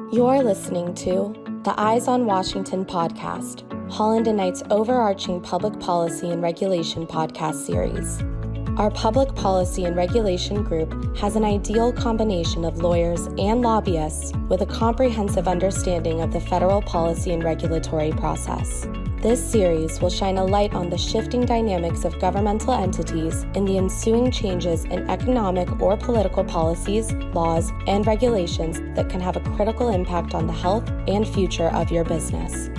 You're listening to the Eyes on Washington podcast, Holland and Knight's overarching public policy and regulation podcast series. Our public policy and regulation group has an ideal combination of lawyers and lobbyists with a comprehensive understanding of the federal policy and regulatory process. This series will shine a light on the shifting dynamics of governmental entities and the ensuing changes in economic or political policies, laws, and regulations that can have a critical impact on the health and future of your business.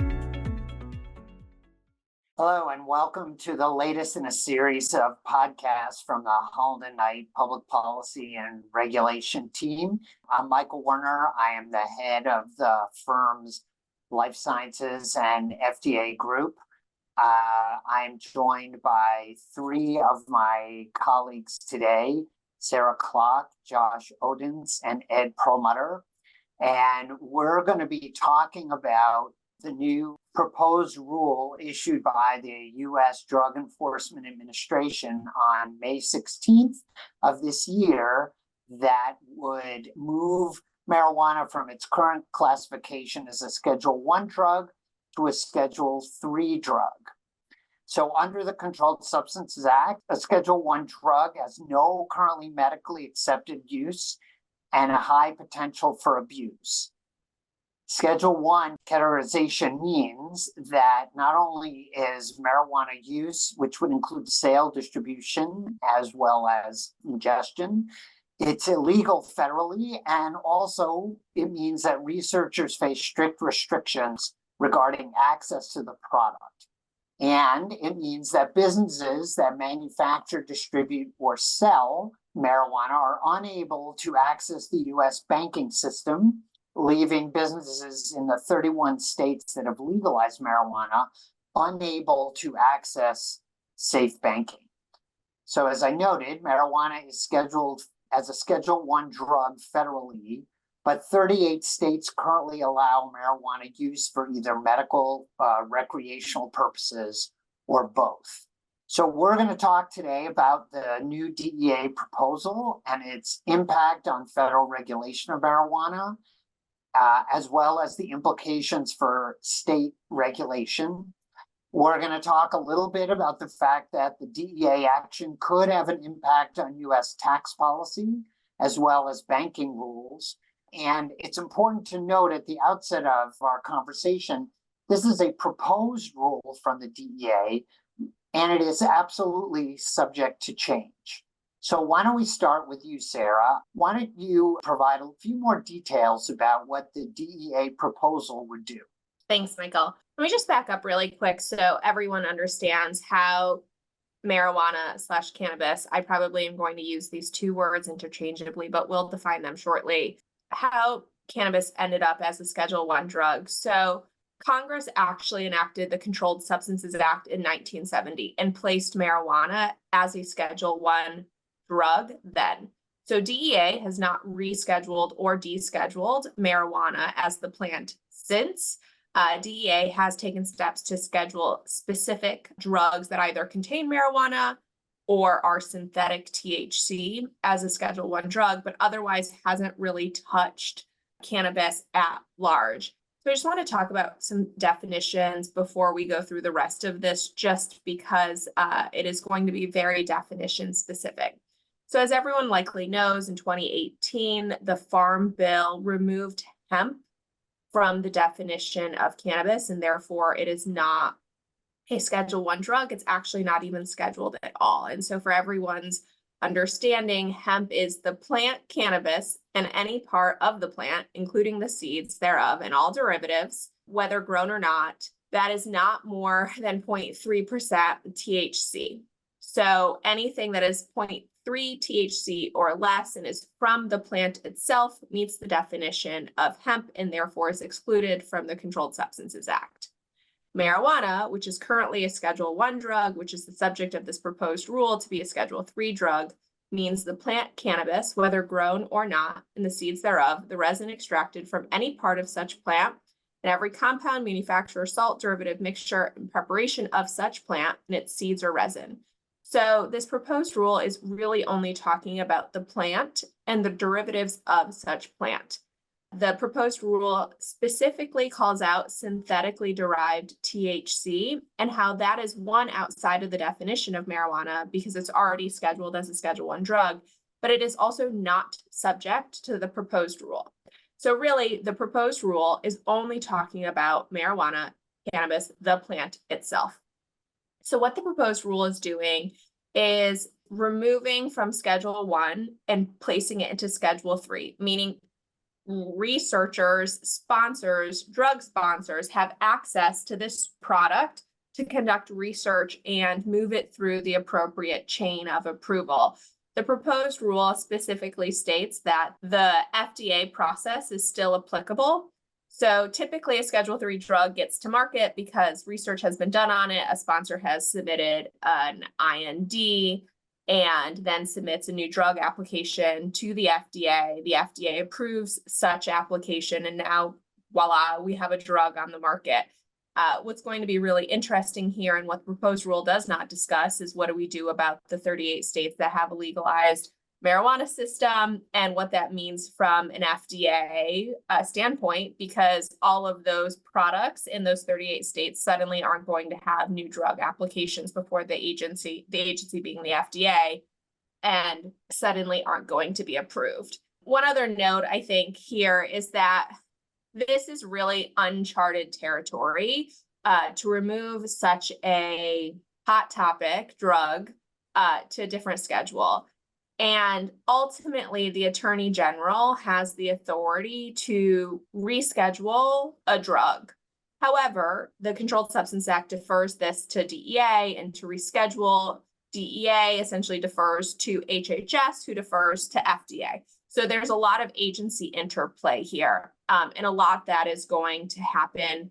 Hello, and welcome to the latest in a series of podcasts from the Holland and Knight Public Policy and Regulation team. I'm Michael Werner. I am the head of the firm's Life Sciences and FDA group. I am joined by three of my colleagues today, Sara Klock, Josh Odintz, and Ed Perlmutter. And we're going to be talking about the new proposed rule issued by the U.S. Drug Enforcement Administration on May 16th of this year that would move marijuana from its current classification as a Schedule I drug to a Schedule III drug. So under the Controlled Substances Act, a Schedule I drug has no currently medically accepted use and a high potential for abuse. Schedule I categorization means that not only is marijuana use, which would include sale, distribution, as well as ingestion, it's illegal federally, and also it means that researchers face strict restrictions regarding access to the product. And it means that businesses that manufacture, distribute, or sell marijuana are unable to access the U.S. banking system, leaving businesses in the 31 states that have legalized marijuana unable to access safe banking. So as I noted, marijuana is scheduled as a Schedule I drug federally, but 38 states currently allow marijuana use for either medical, recreational purposes, or both. So we're going to talk today about the new DEA proposal and its impact on federal regulation of marijuana, as well as the implications for state regulation. We're going to talk a little bit about the fact that the DEA action could have an impact on U.S. tax policy, as well as banking rules. And it's important to note at the outset of our conversation, this is a proposed rule from the DEA, and it is absolutely subject to change. So why don't we start with you, Sara? Why don't you provide a few more details about what the DEA proposal would do? Thanks, Michael. Let me just back up really quick so everyone understands how marijuana/cannabis, I probably am going to use these two words interchangeably, but we'll define them shortly, how cannabis ended up as a Schedule I drug. So Congress actually enacted the Controlled Substances Act in 1970 and placed marijuana as a Schedule I drug then. So DEA has not rescheduled or descheduled marijuana as the plant since. DEA has taken steps to schedule specific drugs that either contain marijuana or are synthetic THC as a Schedule I drug, but otherwise hasn't really touched cannabis at large. So I just want to talk about some definitions before we go through the rest of this, just because it is going to be very definition specific. So as everyone likely knows, in 2018, the Farm Bill removed hemp from the definition of cannabis, and therefore it is not a Schedule I drug. It's actually not even scheduled at all. And so for everyone's understanding, hemp is the plant cannabis and any part of the plant, including the seeds thereof and all derivatives, whether grown or not, that is not more than 0.3% THC. So anything that is 0.3 THC or less and is from the plant itself meets the definition of hemp and therefore is excluded from the Controlled Substances Act. Marijuana, which is currently a Schedule I drug, which is the subject of this proposed rule to be a Schedule III drug, means the plant cannabis, whether grown or not, and the seeds thereof, the resin extracted from any part of such plant, and every compound, manufacture, salt, derivative, mixture, and preparation of such plant and its seeds or resin. So this proposed rule is really only talking about the plant and the derivatives of such plant. The proposed rule specifically calls out synthetically derived THC and how that is one outside of the definition of marijuana because it's already scheduled as a Schedule I drug, but it is also not subject to the proposed rule. So really, the proposed rule is only talking about marijuana, cannabis, the plant itself. So what the proposed rule is doing is removing from Schedule I and placing it into Schedule III, meaning researchers, sponsors, drug sponsors have access to this product to conduct research and move it through the appropriate chain of approval. The proposed rule specifically states that the FDA process is still applicable. So typically a Schedule III drug gets to market because research has been done on it, a sponsor has submitted an IND, and then submits a new drug application to the FDA. The FDA approves such application, and now, voila, we have a drug on the market. What's going to be really interesting here and what the proposed rule does not discuss is what do we do about the 38 states that have a legalized marijuana system and what that means from an FDA standpoint, because all of those products in those 38 states suddenly aren't going to have new drug applications before the agency being the FDA, and suddenly aren't going to be approved. One other note I think here is that this is really uncharted territory to remove such a hot topic drug to a different schedule. And ultimately, the Attorney General has the authority to reschedule a drug. However, the Controlled Substance Act defers this to DEA, and to reschedule, DEA essentially defers to HHS, who defers to FDA. So there's a lot of agency interplay here, and a lot that is going to happen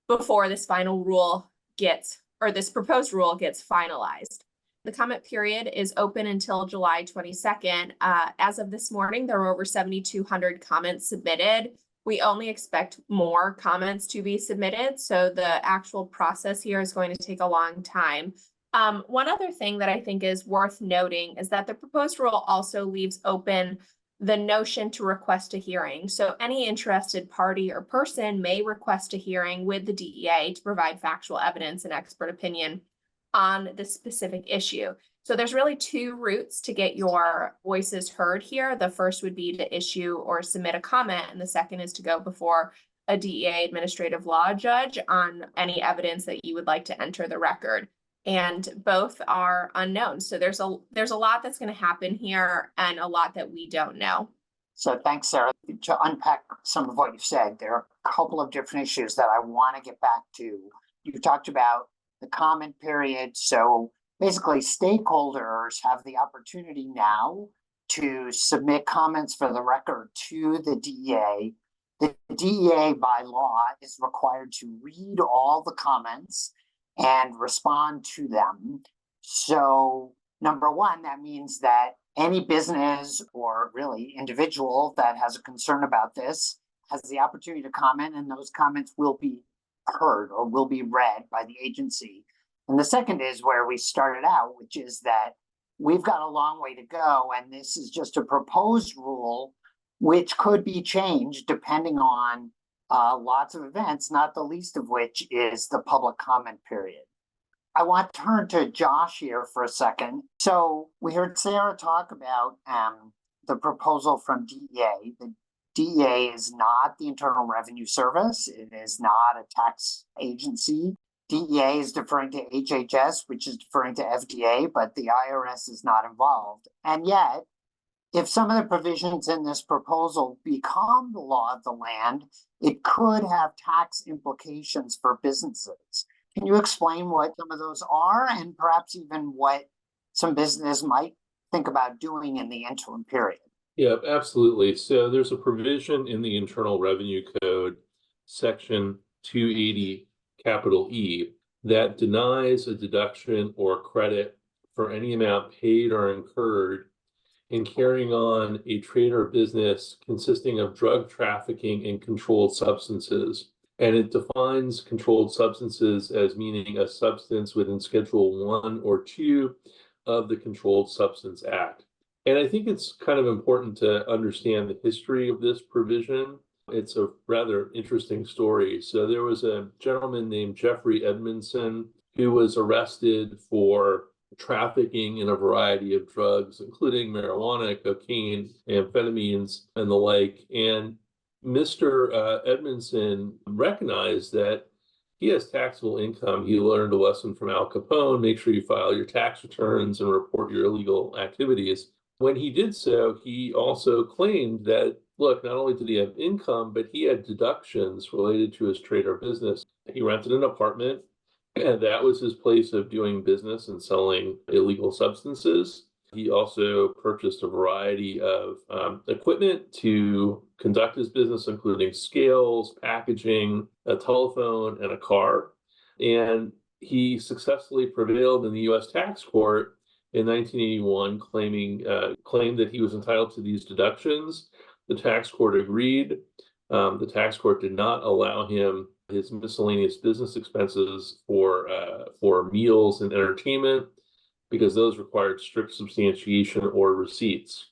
before this final rule this proposed rule gets finalized. The comment period is open until July 22nd. As of this morning, there were over 7,200 comments submitted. We only expect more comments to be submitted, so the actual process here is going to take a long time. One other thing that I think is worth noting is that the proposed rule also leaves open the notion to request a hearing. So any interested party or person may request a hearing with the DEA to provide factual evidence and expert opinion on this specific issue. So there's really two routes to get your voices heard here. The first would be to issue or submit a comment, and the second is to go before a DEA administrative law judge on any evidence that you would like to enter the record. And both are unknown. So there's a lot that's going to happen here and a lot that we don't know. So thanks, Sarah. To unpack some of what you said, there are a couple of different issues that I want to get back to. You talked about the comment period. So basically, stakeholders have the opportunity now to submit comments for the record to the DEA. The DEA by law is required to read all the comments and respond to them. So number one, that means that any business or really individual that has a concern about this has the opportunity to comment, and those comments will be heard or will be read by the agency. And the second is where we started out, which is that we've got a long way to go, and this is just a proposed rule which could be changed depending on lots of events, not the least of which is the public comment period. I want to turn to Josh here for a second. So we heard Sarah talk about the proposal from DEA. The DEA is not the Internal Revenue Service. It is not a tax agency. DEA is deferring to HHS, which is deferring to FDA, but the IRS is not involved. And yet, if some of the provisions in this proposal become the law of the land, it could have tax implications for businesses. Can you explain what some of those are and perhaps even what some business might think about doing in the interim period? Yeah, absolutely. So there's a provision in the Internal Revenue Code, Section 280, capital E, that denies a deduction or credit for any amount paid or incurred in carrying on a trade or business consisting of drug trafficking and controlled substances. And it defines controlled substances as meaning a substance within Schedule 1 or 2 of the Controlled Substance Act. And I think it's kind of important to understand the history of this provision. It's a rather interesting story. So there was a gentleman named Jeffrey Edmondson who was arrested for trafficking in a variety of drugs, including marijuana, cocaine, amphetamines, and the like. And Mr. Edmondson recognized that he has taxable income. He learned a lesson from Al Capone: make sure you file your tax returns and report your illegal activities. When he did so, he also claimed that, look, not only did he have income, but he had deductions related to his trade or business. He rented an apartment, and that was his place of doing business and selling illegal substances. He also purchased a variety of equipment to conduct his business, including scales, packaging, a telephone, and a car. And he successfully prevailed in the U.S. tax court in 1981, claimed that he was entitled to these deductions. The tax court agreed. The tax court did not allow him his miscellaneous business expenses for meals and entertainment, because those required strict substantiation or receipts.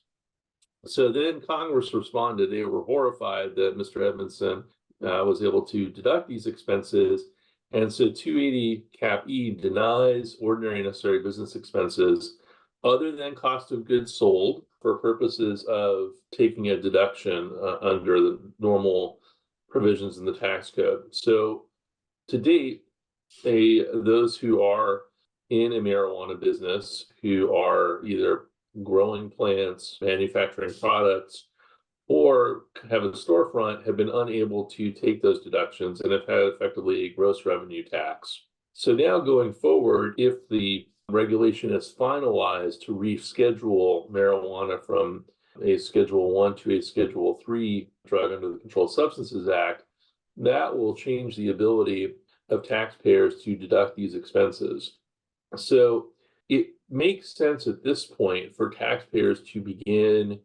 So then Congress responded. They were horrified that Mr. Edmondson was able to deduct these expenses. And so 280 Cap E denies ordinary necessary business expenses other than cost of goods sold for purposes of taking a deduction under the normal provisions in the tax code. So to date, those who are in a marijuana business, who are either growing plants, manufacturing products, or have a storefront, have been unable to take those deductions and have had effectively a gross revenue tax. So now going forward, if the regulation is finalized to reschedule marijuana from a Schedule 1 to a Schedule 3 drug under the Controlled Substances Act, that will change the ability of taxpayers to deduct these expenses. So it makes sense at this point for taxpayers to begin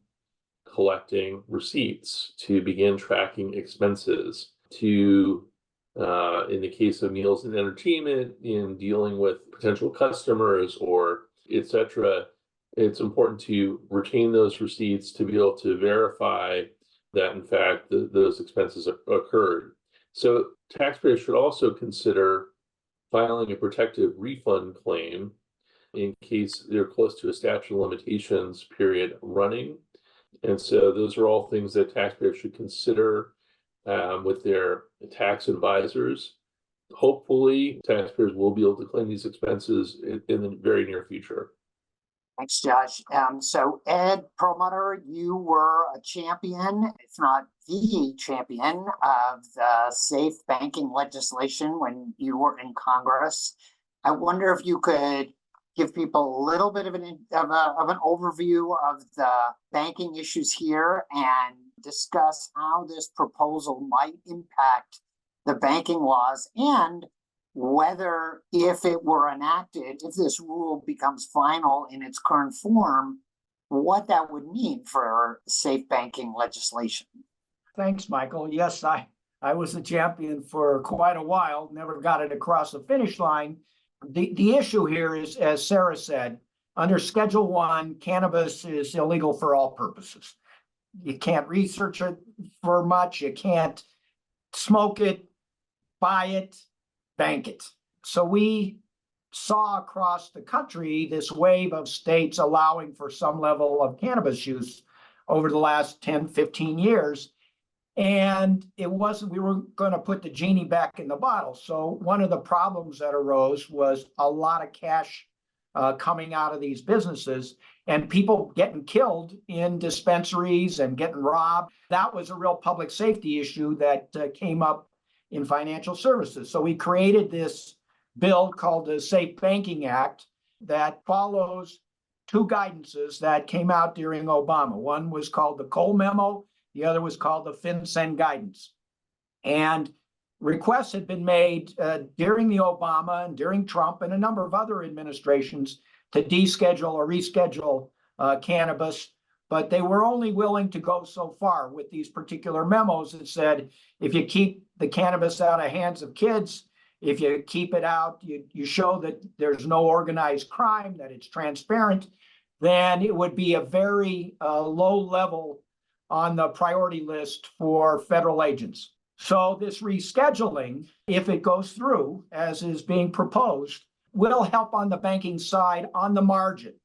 collecting receipts, to begin tracking expenses, to, in the case of meals and entertainment, in dealing with potential customers or et cetera, it's important to retain those receipts to be able to verify that, in fact, those expenses occurred. So taxpayers should also consider filing a protective refund claim in case they're close to a statute of limitations period running. And so those are all things that taxpayers should consider with their tax advisors. Hopefully, taxpayers will be able to claim these expenses in the very near future. Thanks, Josh. So Ed Perlmutter, you were a champion, if not the champion, of the safe banking legislation when you were in Congress. I wonder if you could give people a little bit of an overview of the banking issues here and discuss how this proposal might impact the banking laws, and whether, if it were enacted, if this rule becomes final in its current form, what that would mean for safe banking legislation. Thanks, Michael. Yes, I was a champion for quite a while, never got it across the finish line. The issue here is, as Sara said, under Schedule 1, cannabis is illegal for all purposes. You can't research it for much. You can't smoke it, buy it, bank it. So we saw across the country this wave of states allowing for some level of cannabis use over the last 10, 15 years. And it wasn't, we were going to put the genie back in the bottle. So one of the problems that arose was a lot of cash coming out of these businesses and people getting killed in dispensaries and getting robbed. That was a real public safety issue that came up in financial services. So we created this bill called the Safe Banking Act that follows two guidances that came out during Obama. One was called the Cole Memo. The other was called the FinCEN Guidance. And requests had been made during the Obama and during Trump and a number of other administrations to deschedule or reschedule cannabis, but they were only willing to go so far with these particular memos that said, if you keep the cannabis out of hands of kids, if you keep it out, you show that there's no organized crime, that it's transparent, then it would be a very low level on the priority list for federal agents. So this rescheduling, if it goes through, as is being proposed, will help on the banking side on the margin.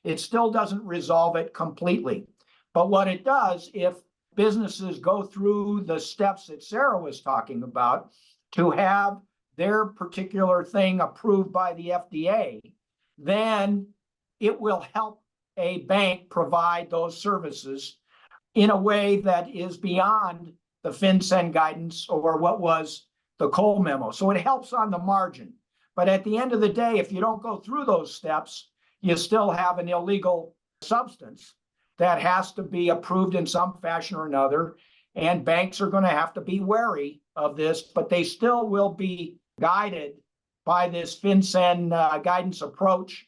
It still doesn't resolve it completely. But what it does, if businesses go through the steps that Sara was talking about to have their particular thing approved by the FDA, then it will help a bank provide those services in a way that is beyond the FinCEN guidance or what was the Cole memo. So it helps on the margin. But at the end of the day, if you don't go through those steps, you still have an illegal substance that has to be approved in some fashion or another. And banks are going to have to be wary of this, but they still will be guided by this FinCEN guidance approach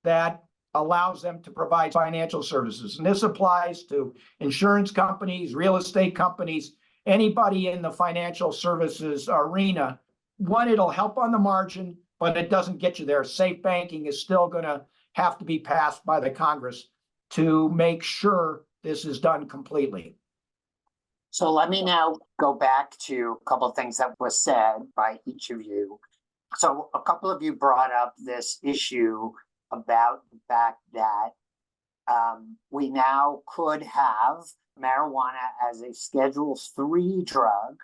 that allows them to provide financial services. And this applies to insurance companies, real estate companies, anybody in the financial services arena. One, it'll help on the margin, but it doesn't get you there. Safe banking is still going to have to be passed by the Congress to make sure this is done completely. So let me now go back to a couple of things that was said by each of you. So a couple of you brought up this issue about the fact that we now could have marijuana as a Schedule III drug.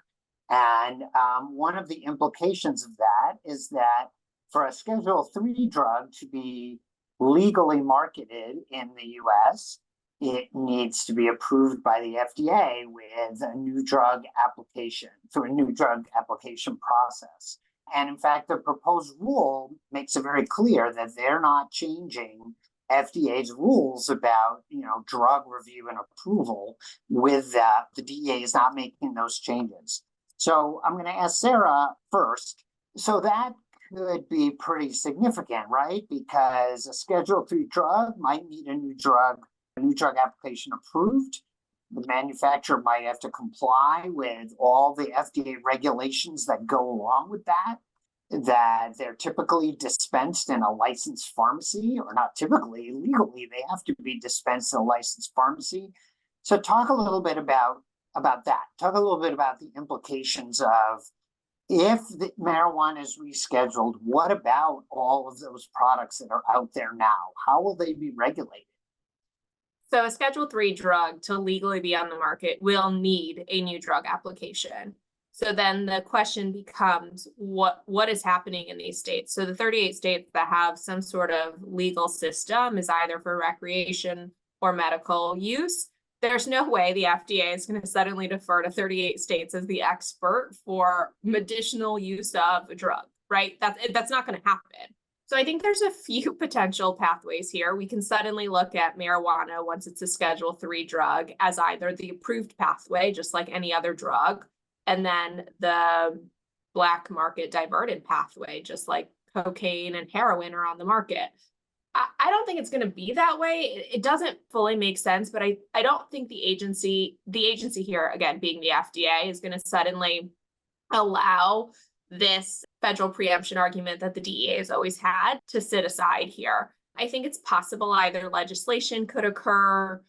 And one of the implications of that is that for a Schedule III drug to be legally marketed in the US, it needs to be approved by the FDA with a new drug application, through a new drug application process. And in fact, the proposed rule makes it very clear that they're not changing FDA's rules about, drug review and approval with that. The DEA is not making those changes. So I'm going to ask Sara first. So that could be pretty significant, right? Because a Schedule III drug might need a new drug application approved. The manufacturer might have to comply with all the FDA regulations that go along with that they're typically dispensed in a licensed pharmacy, or not typically, legally, they have to be dispensed in a licensed pharmacy. So talk a little bit about that. Talk a little bit about the implications of, if the marijuana is rescheduled, what about all of those products that are out there now? How will they be regulated? So a Schedule III drug to legally be on the market will need a new drug application. So then the question becomes, what is happening in these states? So the 38 states that have some sort of legal system is either for recreation or medical use. There's no way the FDA is going to suddenly defer to 38 states as the expert for medicinal use of a drug, right? That's not going to happen. So I think there's a few potential pathways here. We can suddenly look at marijuana, once it's a Schedule III drug, as either the approved pathway, just like any other drug, and then the black market diverted pathway, just like cocaine and heroin are on the market. I don't think it's going to be that way. It doesn't fully make sense, but I don't think the agency here, again, being the FDA, is going to suddenly allow this federal preemption argument that the DEA has always had to sit aside here. I think it's possible either legislation could occur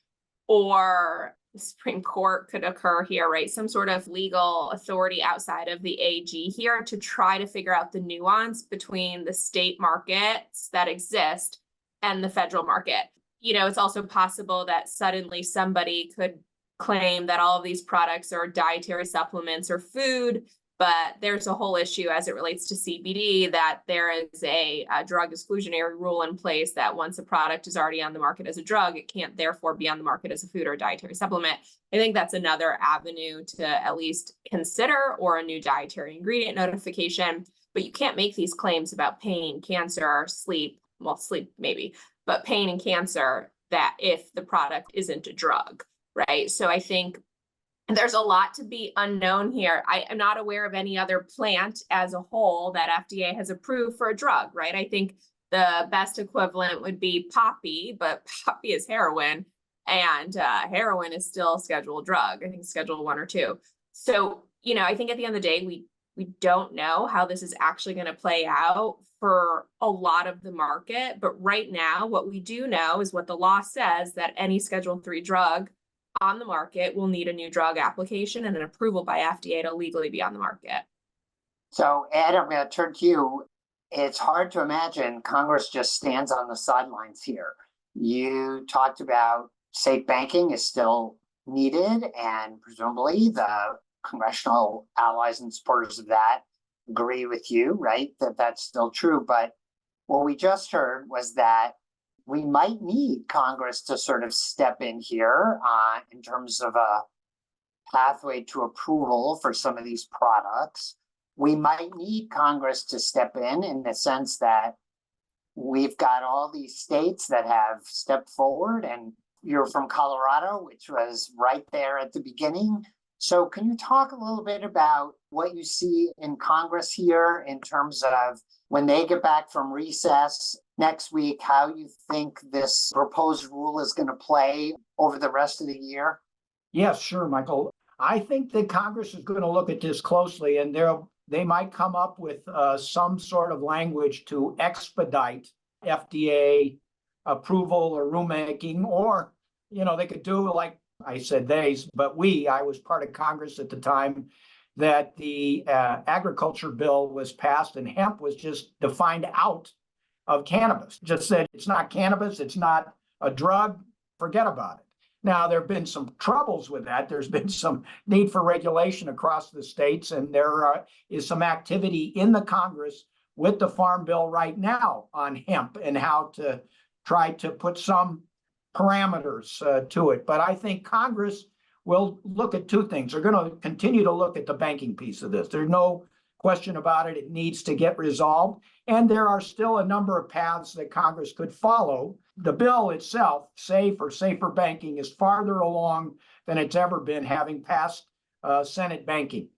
or the Supreme Court could occur here, right? Some sort of legal authority outside of the AG here to try to figure out the nuance between the state markets that exist and the federal market. It's also possible that suddenly somebody could claim that all of these products are dietary supplements or food, but there's a whole issue as it relates to CBD, that there is a drug exclusionary rule in place that once a product is already on the market as a drug, it can't therefore be on the market as a food or dietary supplement. I think that's another avenue to at least consider, or a new dietary ingredient notification. But you can't make these claims about pain, cancer, sleep maybe, but pain and cancer, that if the product isn't a drug, right? So I think there's a lot to be unknown here. I am not aware of any other plant as a whole that FDA has approved for a drug, right? I think the best equivalent would be poppy, but poppy is heroin, and heroin is still a scheduled drug. I think Schedule I or II. So, I think at the end of the day, we don't know how this is actually going to play out for a lot of the market. But right now, what we do know is what the law says, that any Schedule III drug on the market will need a new drug application and an approval by FDA to legally be on the market. So Ed, I'm going to turn to you. It's hard to imagine Congress just stands on the sidelines here. You talked about safe banking is still needed, and presumably the congressional allies and supporters of that agree with you, right? That that's still true. But what we just heard was that we might need Congress to sort of step in here in terms of a pathway to approval for some of these products. We might need Congress to step in the sense that we've got all these states that have stepped forward, and you're from Colorado, which was right there at the beginning. So can you talk a little bit about what you see in Congress here in terms of when they get back from recess next week, how you think this proposed rule is going to play over the rest of the year? Yes, sure, Michael. I think that Congress is going to look at this closely, and they might come up with some sort of language to expedite FDA approval or rulemaking, or, they could do like I said but I was part of Congress at the time that the agriculture bill was passed and hemp was just defined out of cannabis. Just said it's not cannabis, it's not a drug, forget about it. Now, there have been some troubles with that. There's been some need for regulation across the states, and there is some activity in the Congress with the Farm Bill right now on hemp and how to try to put some parameters to it. But I think Congress will look at two things. They're going to continue to look at the banking piece of this. There's no question about it. It needs to get resolved. And there are still a number of paths that Congress could follow. The bill itself, safer banking, is farther along than it's ever been, having passed Senate banking.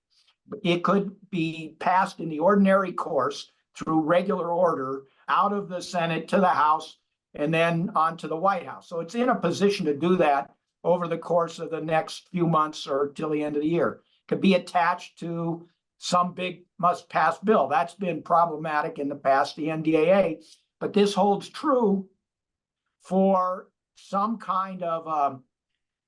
It could be passed in the ordinary course through regular order out of the Senate to the House and then on to the White House. So it's in a position to do that over the course of the next few months or till the end of the year. It could be attached to some big must-pass bill. That's been problematic in the past, the NDAA. But this holds true for some kind of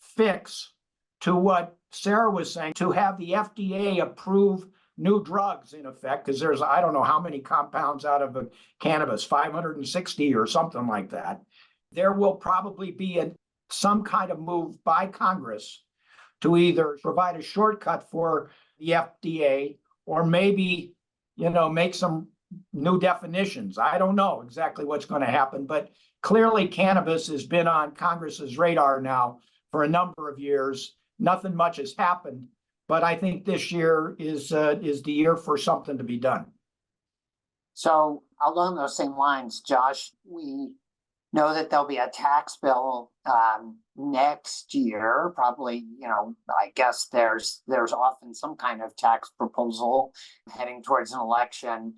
fix to what Sara was saying, to have the FDA approve new drugs in effect, because there's, I don't know how many compounds out of cannabis, 560 or something like that. There will probably be some kind of move by Congress to either provide a shortcut for the FDA or maybe, make some new definitions. I don't know exactly what's going to happen, but clearly cannabis has been on Congress's radar now for a number of years. Nothing much has happened, but I think this year is the year for something to be done. So along those same lines, Josh, we know that there'll be a tax bill next year. Probably, I guess there's often some kind of tax proposal heading towards an election,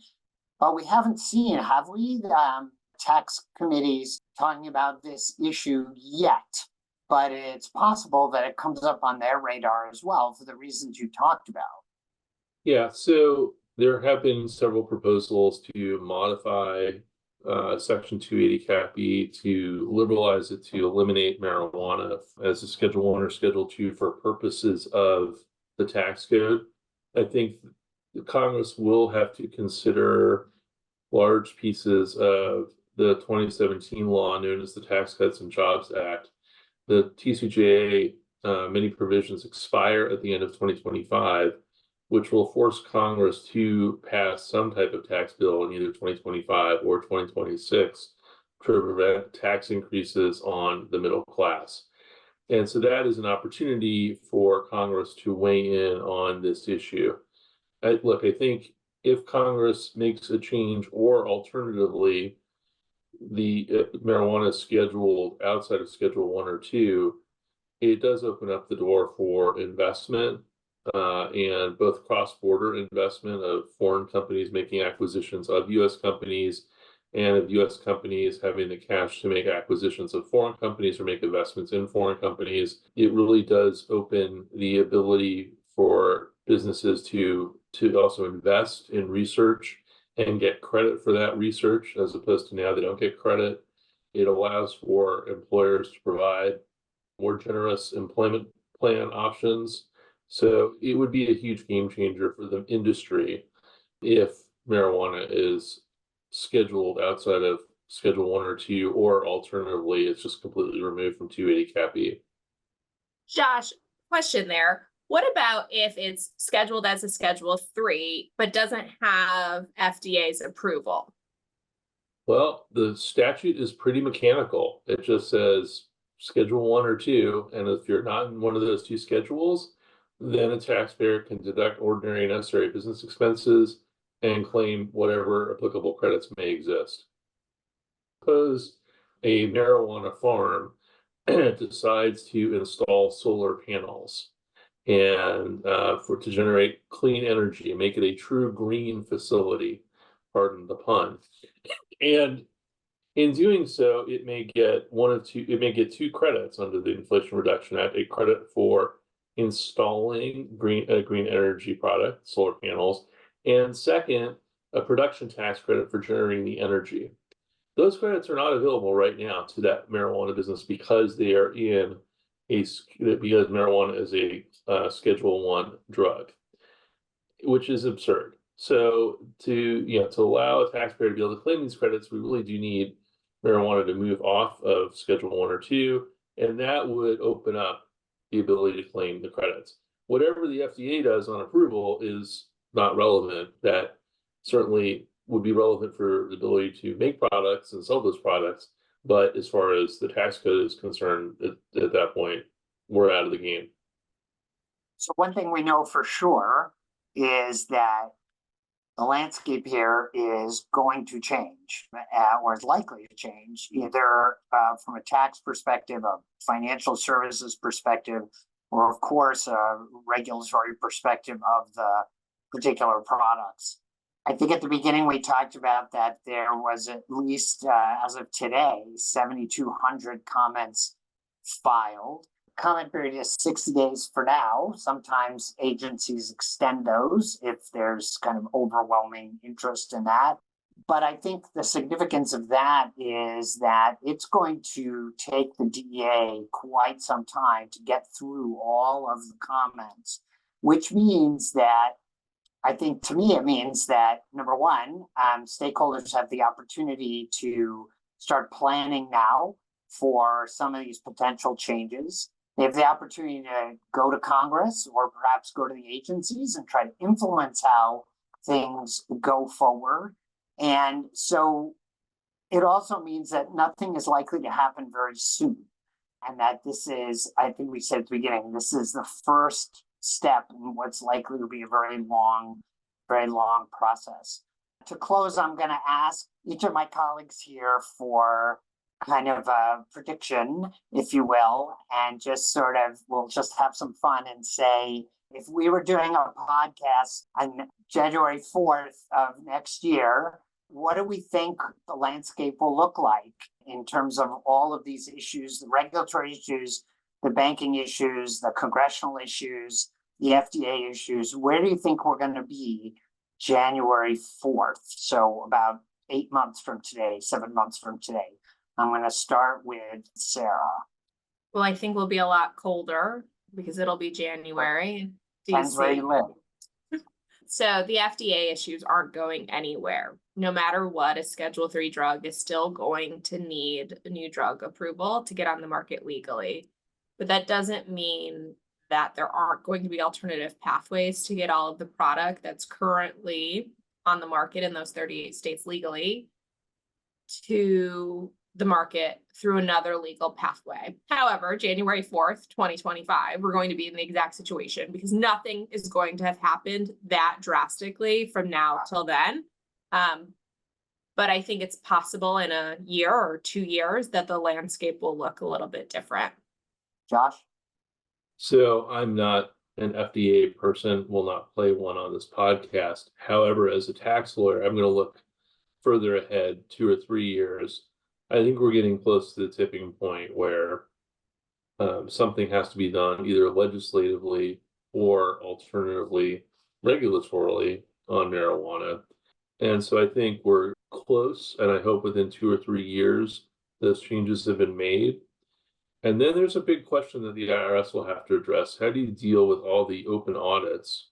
but we haven't seen, have we, tax committees talking about this issue yet? But it's possible that it comes up on their radar as well for the reasons you talked about. Yeah, so there have been several proposals to modify Section 280 Cap E to liberalize it, to eliminate marijuana as a Schedule 1 or Schedule 2 for purposes of the tax code. I think the Congress will have to consider large pieces of the 2017 law known as the Tax Cuts and Jobs Act. The TCJA, many provisions expire at the end of 2025, which will force Congress to pass some type of tax bill in either 2025 or 2026 to prevent tax increases on the middle class. And so that is an opportunity for Congress to weigh in on this issue. I think if Congress makes a change, or alternatively, the marijuana is scheduled outside of Schedule 1 or 2, it does open up the door for investment and both cross-border investment of foreign companies making acquisitions of U.S. companies and of U.S. companies having the cash to make acquisitions of foreign companies or make investments in foreign companies. It really does open the ability for businesses to also invest in research and get credit for that research, as opposed to now they don't get credit. It allows for employers to provide more generous employment plan options. So it would be a huge game changer for the industry if marijuana is scheduled outside of Schedule 1 or 2, or alternatively, it's just completely removed from 280 Cap E. Josh, question there. What about if it's scheduled as a Schedule 3, but doesn't have FDA's approval? Well, the statute is pretty mechanical. It just says Schedule 1 or 2, and if you're not in one of those two schedules, then a taxpayer can deduct ordinary and necessary business expenses and claim whatever applicable credits may exist. Suppose a marijuana farm decides to install solar panels and to generate clean energy and make it a true green facility, pardon the pun. And in doing so, it may get two credits under the Inflation Reduction Act: a credit for installing green energy product, solar panels, and second, a production tax credit for generating the energy. Those credits are not available right now to that marijuana business because they are because marijuana is a Schedule 1 drug, which is absurd. So to allow a taxpayer to be able to claim these credits, we really do need marijuana to move off of Schedule 1 or 2, and that would open up the ability to claim the credits. Whatever the FDA does on approval is not relevant. That certainly would be relevant for the ability to make products and sell those products, but as far as the tax code is concerned, at that point, we're out of the game. So one thing we know for sure is that the landscape here is going to change, or is likely to change, either from a tax perspective, a financial services perspective, or of course, a regulatory perspective of the particular products. I think at the beginning we talked about that there was at least, as of today, 7,200 comments filed. Comment period is 60 days for now. Sometimes agencies extend those if there's kind of overwhelming interest in that. But I think the significance of that is that it's going to take the DEA quite some time to get through all of the comments, which means that I think, to me, it means that, number one, stakeholders have the opportunity to start planning now for some of these potential changes. They have the opportunity to go to Congress or perhaps go to the agencies and try to influence how things go forward. And so it also means that nothing is likely to happen very soon. And that this is, I think we said at the beginning, this is the first step in what's likely to be a very long process. To close, I'm going to ask each of my colleagues here for kind of a prediction, if you will, and we'll just have some fun and say, if we were doing a podcast on January 4th of next year, what do we think the landscape will look like in terms of all of these issues, the regulatory issues, the banking issues, the congressional issues, the FDA issues? Where do you think we're going to be January 4th? So about 8 months from today, 7 months from today. I'm going to start with Sara. Well, I think we'll be a lot colder because it'll be January. Depends where you live. So the FDA issues aren't going anywhere. No matter what, a Schedule 3 drug is still going to need a new drug approval to get on the market legally. But that doesn't mean that there aren't going to be alternative pathways to get all of the product that's currently on the market in those 38 states legally to the market through another legal pathway. However, January 4th, 2025, we're going to be in the exact situation because nothing is going to have happened that drastically from now till then. But I think it's possible in a year or 2 years that the landscape will look a little bit different. Josh? So I'm not an FDA person, will not play one on this podcast. However, as a tax lawyer, I'm going to look further ahead 2 or 3 years. I think we're getting close to the tipping point where something has to be done either legislatively or alternatively regulatorily on marijuana. And so I think we're close, and I hope within 2 or 3 years those changes have been made. And then there's a big question that the IRS will have to address. How do you deal with all the open audits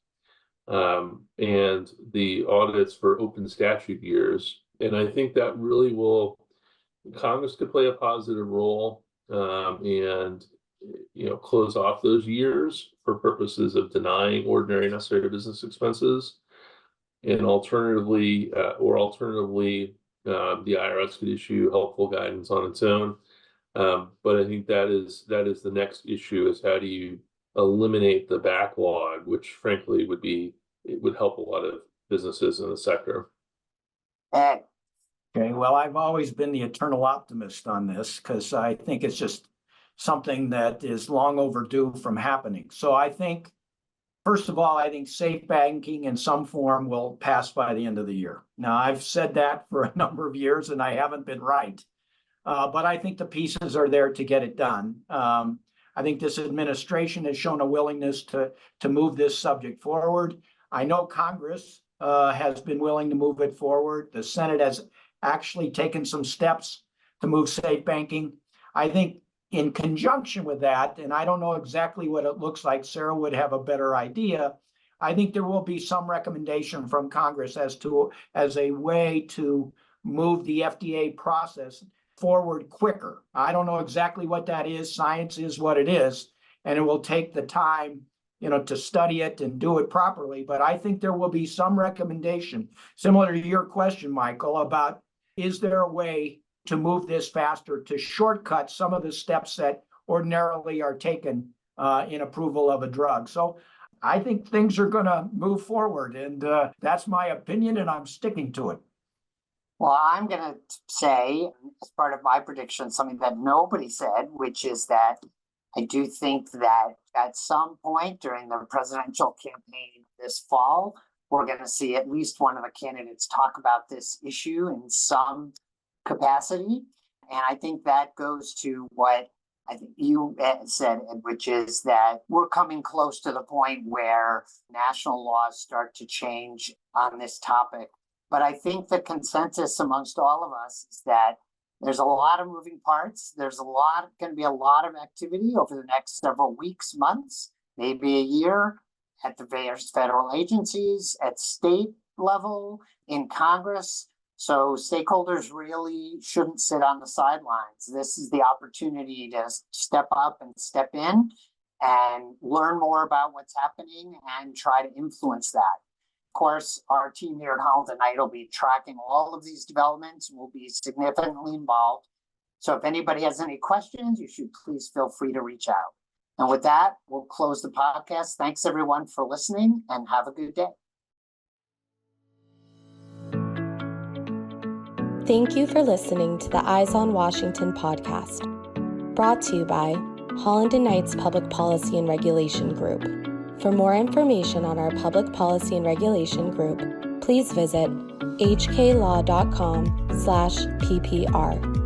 and the audits for open statute years? And I think that really Congress could play a positive role and close off those years for purposes of denying ordinary necessary business expenses. And alternatively, the IRS could issue helpful guidance on its own. But I think that is the next issue, is how do you eliminate the backlog, which frankly would help a lot of businesses in the sector. Ed. Okay, well, I've always been the eternal optimist on this because I think it's just something that is long overdue from happening. So I think, first of all, I think safe banking in some form will pass by the end of the year. Now, I've said that for a number of years and I haven't been right. But I think the pieces are there to get it done. I think this administration has shown a willingness to move this subject forward. I know Congress has been willing to move it forward. The Senate has actually taken some steps to move safe banking. I think in conjunction with that, and I don't know exactly what it looks like, Sara would have a better idea. I think there will be some recommendation from Congress as a way to move the FDA process forward quicker. I don't know exactly what that is. Science is what it is, and it will take the time, to study it and do it properly. But I think there will be some recommendation, similar to your question, Michael, about is there a way to move this faster, to shortcut some of the steps that ordinarily are taken in approval of a drug. So I think things are going to move forward, and that's my opinion, and I'm sticking to it. Well, I'm going to say, as part of my prediction, something that nobody said, which is that I do think that at some point during the presidential campaign this fall, we're going to see at least one of the candidates talk about this issue in some capacity. And I think that goes to what I think you said, which is that we're coming close to the point where national laws start to change on this topic. But I think the consensus amongst all of us is that there's a lot of moving parts. There's going to be a lot of activity over the next several weeks, months, maybe a year at the various federal agencies, at state level, in Congress. So stakeholders really shouldn't sit on the sidelines. This is the opportunity to step up and step in and learn more about what's happening and try to influence that. Of course, our team here at Holland and Knight will be tracking all of these developments. We'll be significantly involved. So if anybody has any questions, you should please feel free to reach out. And with that, we'll close the podcast. Thanks everyone for listening, and have a good day. Thank you for listening to the Eyes on Washington podcast, brought to you by Holland and Knight's Public Policy and Regulation Group. For more information on our Public Policy and Regulation Group, please visit hklaw.com/ppr.